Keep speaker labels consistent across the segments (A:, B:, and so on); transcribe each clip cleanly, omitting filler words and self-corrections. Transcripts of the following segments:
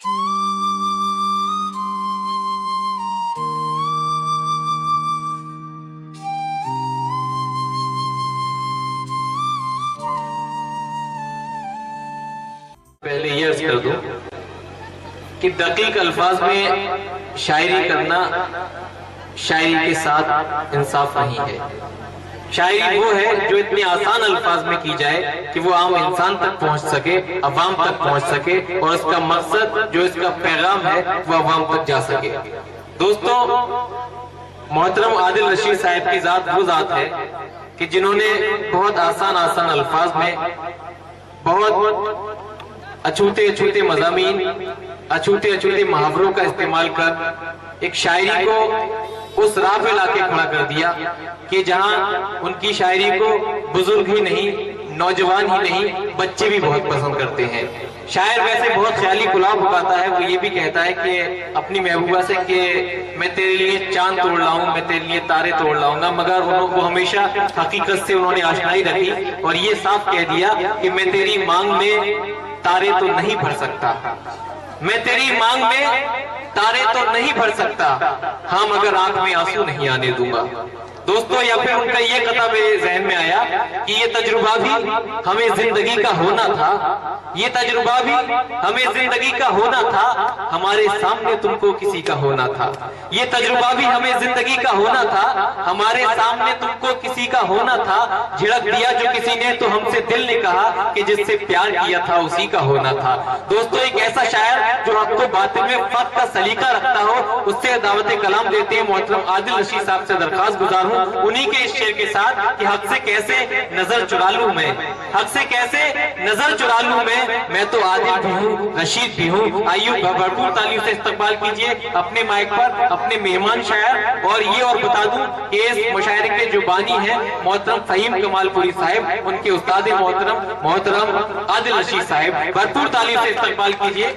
A: पहले ये अर्ज कर दूं कि दकीक अल्फाज में शायरी करना शायरी के साथ इंसाफ नहीं है। शायरी वो है जो इतनी आसान अल्फाज में की जाए कि वो आम इंसान तक पहुंच सके, अवाम तक पहुंच सके और इसका मकसद जो इसका पैगाम है वो अवाम तक जा सके। दोस्तों, मोहतरम आदिल रशीद साहब की जात वो जात है कि जिन्होंने बहुत आसान अल्फाज में बहुत अछूते अछूते मज़ामीन, अछूते अछूते मुहावरों का इस्तेमाल कर एक शायरी को उस राह पे लाके खड़ा कर दिया कि जहां उनकी शायरी को बुजुर्ग ही नहीं, नौजवान ही नहीं, बच्चे भी बहुत पसंद करते हैं। शायर वैसे बहुत ख्याली गुलाब उगाता है। वो ये भी कहता है कि अपनी महबूबा से कि मैं तेरे लिए चांद तोड़ लाऊं, मैं तेरे लिए तारे तोड़ लाऊंगा, मगर वो हमेशा हकीकत से उन्होंने आशनाई रखी और ये साफ कह दिया कि मैं तेरी मांग में तारे तो नहीं भर सकता, मैं तेरी मांग में तारे तो नहीं भर सकता, हाँ मगर आंख में आंसू नहीं आने दूंगा। दोस्तों, या फिर उनका ये कथा मेरे जहन में आया कि ये तजुर्बा भी हमें जिंदगी का होना था, ये तजुर्बा भी हमें जिंदगी का होना था, हमारे सामने तुमको किसी का होना था। ये तजुर्बा भी हमें जिंदगी का होना था, हमारे सामने तुमको किसी का होना था। झिड़क दिया जो किसी ने तो हमसे दिल ने कहा कि जिससे प्यार किया था उसी का होना था। दोस्तों, एक ऐसा शायर जो आपको बातिल में फर्क का सलीका रखता हो, उससे दावत कलाम देते हैं। मोहतरम आदिल रशीद साहब से दरखास्त गुजार हूँ उन्हीं के इस शेर के साथ कि हक से कैसे नजर चुरा लूं मैं, हक से कैसे नजर चुरा लूं मैं तो आदिल भी हूँ, रशीद भी हूँ। आइए भरपूर तालियों से इस्तकबाल कीजिए अपने माइक पर अपने मेहमान शायर। और ये और बता दूं कि इस मुशायरे के जो बानी है मोहतरम फहीम कमालपुरी साहब, उनके उस्ताद मोहतरम आदिल रशीद साहब। भरपूर तालियों से इस्तकबाल कीजिए।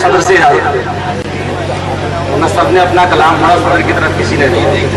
B: सदर से सबने अपना कलाम पढ़ा, सदर की तरफ किसी ने नहीं देखा।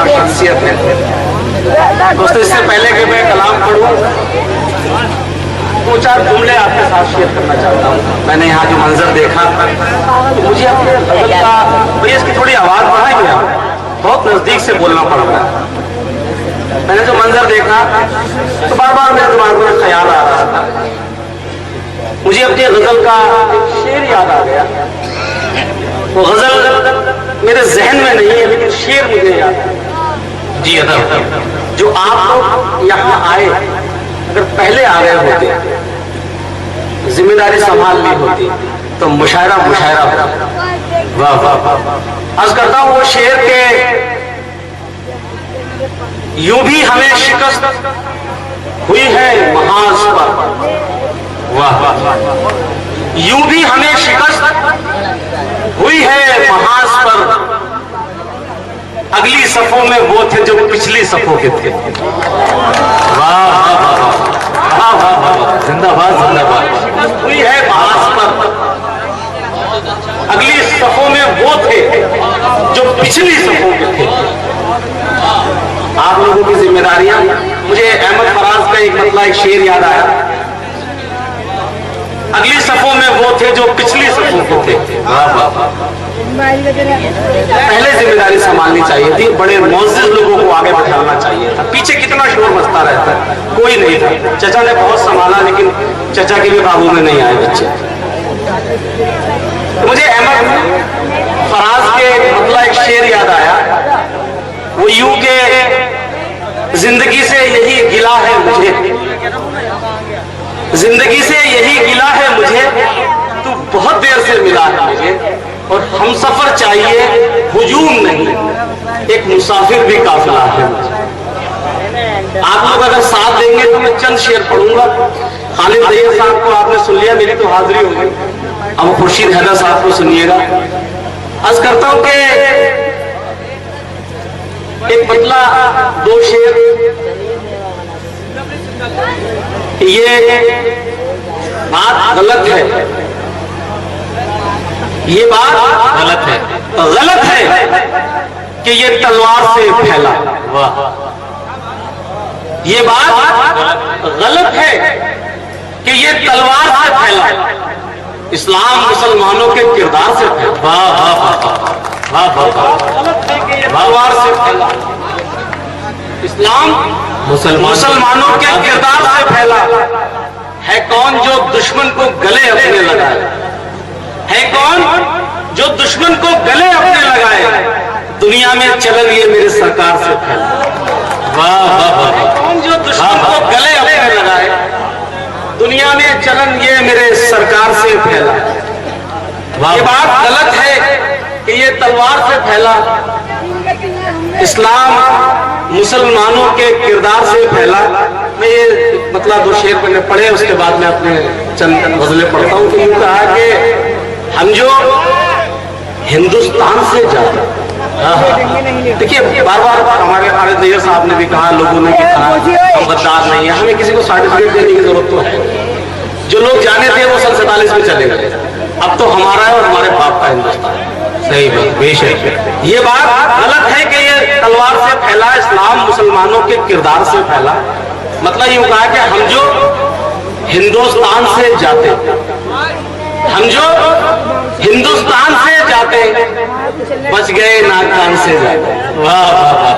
B: शख्सियत है दोस्तों। इससे पहले कि मैं कलाम पढ़ूं, दो चार जुमले आपके साथ शेयर करना चाहता हूँ। मैंने यहाँ जो मंजर देखा तो मुझे अपने गजल का, भैया इसकी थोड़ी आवाज बढ़ाएंगे आप, बहुत नजदीक से बोलना पड़ रहा है। मैंने जो मंजर देखा तो बार बार मेरे दिमाग में ख्याल आ रहा था, मुझे अपनी गजल का एक शेर याद आ गया। वो गजल मेरे जहन में नहीं है लेकिन शेर मुझे याद है। जी अदब, जो आप लोग यहाँ आए अगर पहले आ गए होते, जिम्मेदारी संभाल ली होती तो मुशायरा होता। वाह वाह वाह। अर्ज करता हूँ वो शेर के, यूं भी हमें शिकस्त हुई है महाज पर, वाह वाह। यूं भी हमें शिकस्त हुई है महाज पर, अगली सफों में वो थे जो पिछली सफों के थे। वाह वाह वाह वाह वाह, जिंदाबाद जिंदाबाद। हुई है महाज पर, अगली सफों में वो थे जो पिछली सफों के थे। आप लोगों की जिम्मेदारियां, मुझे अहमद फराज का एक मतलब एक शेर याद आया, अगली सफों में वो थे जो पिछली सफों को थे। पहले जिम्मेदारी संभालनी चाहिए थी, बड़े मौजूद लोगों को आगे बैठाना चाहिए था। पीछे कितना शोर मचता रहता है, कोई नहीं था। चचा ने बहुत संभाला लेकिन चचा के भी काबू में नहीं आए बच्चे। मुझे अहमद फराज के मतलब एक शेर याद आया, वो यूं के जिंदगी से यही गिला है मुझे, जिंदगी से यही गिला है मुझे, तू बहुत देर से मिला है मुझे, और हम सफर चाहिए हुजूम नहीं, एक मुसाफिर भी काफिला है मुझे। आप लोग अगर साथ देंगे तो मैं चंद शेर पढ़ूंगा। खालिद दैयद साहब को आपने सुन लिया, मेरी तो हाजिरी होगी। अब खुर्शीद हैदर साहब को सुनिएगा। अर्ज करता हूं कि एक पतला दो शेर, ये बात गलत है, ये बात गलत है कि ये तलवार से फैला।
A: वाह,
B: ये बात गलत है कि ये तलवार से फैला। इस्लाम मुसलमानों के किरदार से फैला।
A: वाह वाह वाह वाह वाह,
B: गलत है कि ये तलवार से फैला। इस्लाम मुसलमानों के किरदार से फैला। है कौन जो दुश्मन को गले अपने लगाए? है कौन जो दुश्मन को गले अपने लगाए? दुनिया में चलन ये मेरे सरकार से फैला।
A: वाह वाह वाह,
B: कौन जो दुश्मन को गले अपने लगाए? दुनिया में चलन ये मेरे सरकार से फैला। ये बात गलत है कि ये तलवार से फैला। इस्लाम मुसलमानों के किरदार से फैला। मैं ये मतलब 2 शेर मैंने पढ़े, उसके बाद मैं अपने चंद गजलें पढ़ता हूँ। कि यूं कहा कि हम जो हिंदुस्तान से जाते, देखिए बार बार हमारे खालिद नैयर साहब ने भी कहा, लोगों ने भी कहा हम गद्दार नहीं है, हमें किसी को सर्टिफिकेट देने की जरूरत तो है। जो लोग जाने थे वो सन 47 में चले गए। अब तो हमारा है और हमारे बाप का हिंदुस्तान।
A: सही बात, बेशक।
B: ये बात गलत है कि ये तलवार से फैला। इस्लाम मुसलमानों के किरदार से फैला। मतलब यूं कहा कि हम जो हिंदुस्तान से जाते, हम जो हिंदुस्तान से जाते, बच गए नाक कान से जाते।
A: वाह वाह वाह,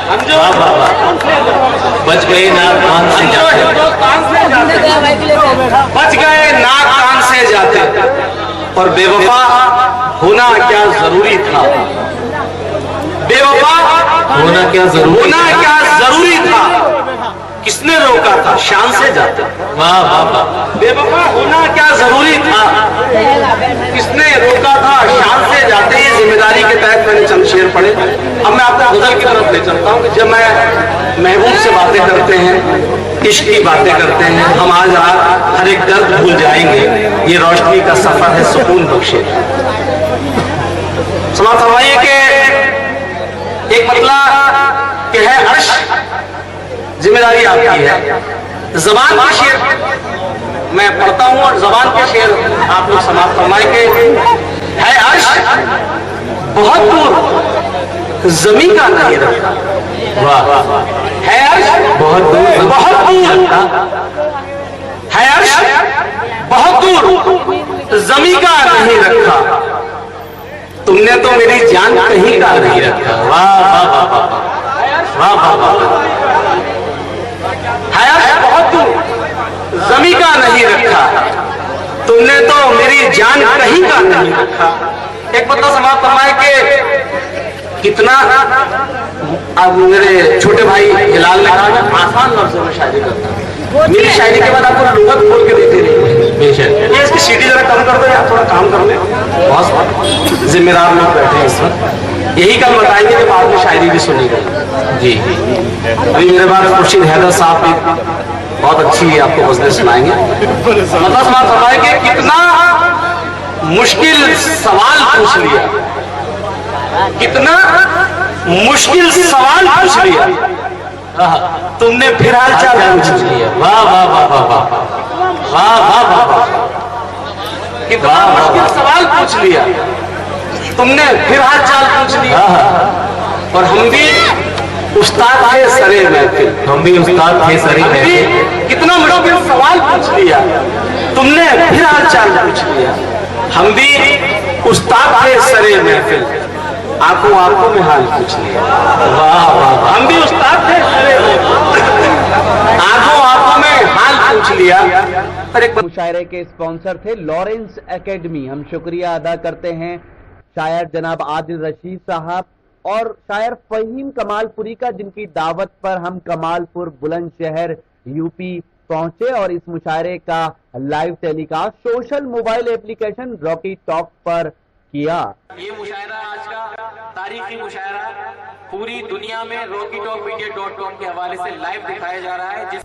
B: हम जो
A: वाह वाह वाह, बच गए नाक कान से जाते।
B: हिंदुस्तान से जाते, बच गए नाक कान से जाते। और बेवफा होना क्या जरूरी था? बेवफा
A: होना क्या
B: जरूरी था? किसने रोका था? शान से जाते।
A: वाह वाह वाह,
B: बेवफा होना क्या जरूरी था? किसने रोका था? शान से जाते। ये जिम्मेदारी के तहत मैंने चंद शेर पढ़े। अब मैं आपको गजल की तरफ ले चलता हूँ कि जब मैं महबूब से बातें करते हैं, इश्क की बातें करते हैं, हम आज रात हर एक दर्द भूल जाएंगे। ये रोशनी का सफर है, सुकून बख्शे। समाप्त फरमाइए कि एक मतलब कि है अर्श, जिम्मेदारी आपकी है। जबान के शेर मैं पढ़ता हूं और जबान के शेर आप लोग समाप्त फरमाएंगे। है अर्श बहुत दूर, जमीन का नहीं रखा।
A: वाह,
B: है अर्श
A: बहुत दूर,
B: बहुत दूर। है अर्श बहुत दूर, जमीन का नहीं रखा। तुमने तो मेरी जान कहीं का नहीं रखा।
A: वाह वाह वाह वाह वाह वाह वाह,
B: है बहुत दूर, जमी का नहीं रखा। तुमने तो मेरी जान कहीं का नहीं रखा। एक मतलब समाप्त फरमाए कि कितना अब मेरे छोटे भाई हिलाल ने कहा मैं आसान लफ्जों में शायरी करता हूं। मेरी शायरी के बाद आपको लुगत खोल के देते नहीं।
A: बेशक।
B: ये इसकी सीटी जरा कम कर दो यार, थोड़ा काम कर ले। बहुत जिम्मेदार लोग बैठे हैं इस वक्त। यही कल बताएंगे कि बाद में शायरी भी सुनी गई।
A: जी,
B: अभी मेरे पास खुर्शीद हैदर साहब भी बहुत अच्छी आपको गजलें सुनाएंगे। मतलब समाप्त फरमाए कि कितना मुश्किल सवाल पूछ लिया, कितना मुश्किल सवाल पूछ लिया, तुमने फिर हाल चाल पूछ लिया।
A: वाह वाह वाह वाह वाह वाह वाह वाह वाह,
B: कितना मुश्किल सवाल पूछ लिया, तुमने फिर हाल चाल पूछ लिया। और हम भी उस्ताद थे सरे महफिल,
A: हम भी उस्ताद थे सरे
B: हम भी
A: महफिल।
B: कितना मुश्किल सवाल पूछ लिया, तुमने फिर हाल चाल पूछ लिया। हम भी उस्ताद थे सरे महफिल, आंखों आंखों में हाल पूछ लिया।
A: वाह वाह,
B: हम भी उस्ताद थे सरे महफिल, आंखों आंखों में हाल पूछ लिया। पर एक
C: मुशायरे के स्पॉन्सर थे लॉरेंस एकेडमी। हम शुक्रिया अदा करते हैं शायर जनाब आदिल रशीद साहब और शायर फहीम कमालपुरी का, जिनकी दावत पर हम कमालपुर बुलंदशहर यूपी पहुंचे और इस मुशायरे का live telecast social mobile application Rocky talk पर किया।
A: ये मुशायरा आज का तारीखी मुशायरा पूरी दुनिया में rockytalkmedia.com के हवाले से लाइव दिखाया जा रहा है।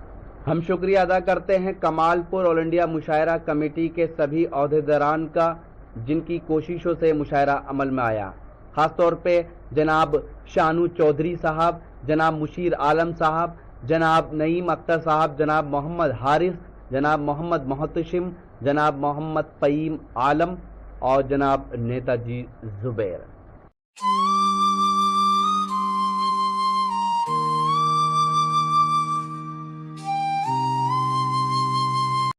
C: हम शुक्रिया अदा करते हैं कमालपुर ऑल इंडिया मुशायरा कमेटी के सभी अहदेदारान का, जिनकी कोशिशों से मुशायरा अमल में आया। खासतौर पे जनाब शानू चौधरी साहब, जनाब मुशीर आलम साहब, जनाब नईम अख्तर साहब, जनाब मोहम्मद हारिस, जनाब मोहम्मद मोहतशिम, जनाब मोहम्मद फ़हीम आलम और जनाब नेताजी जुबैर।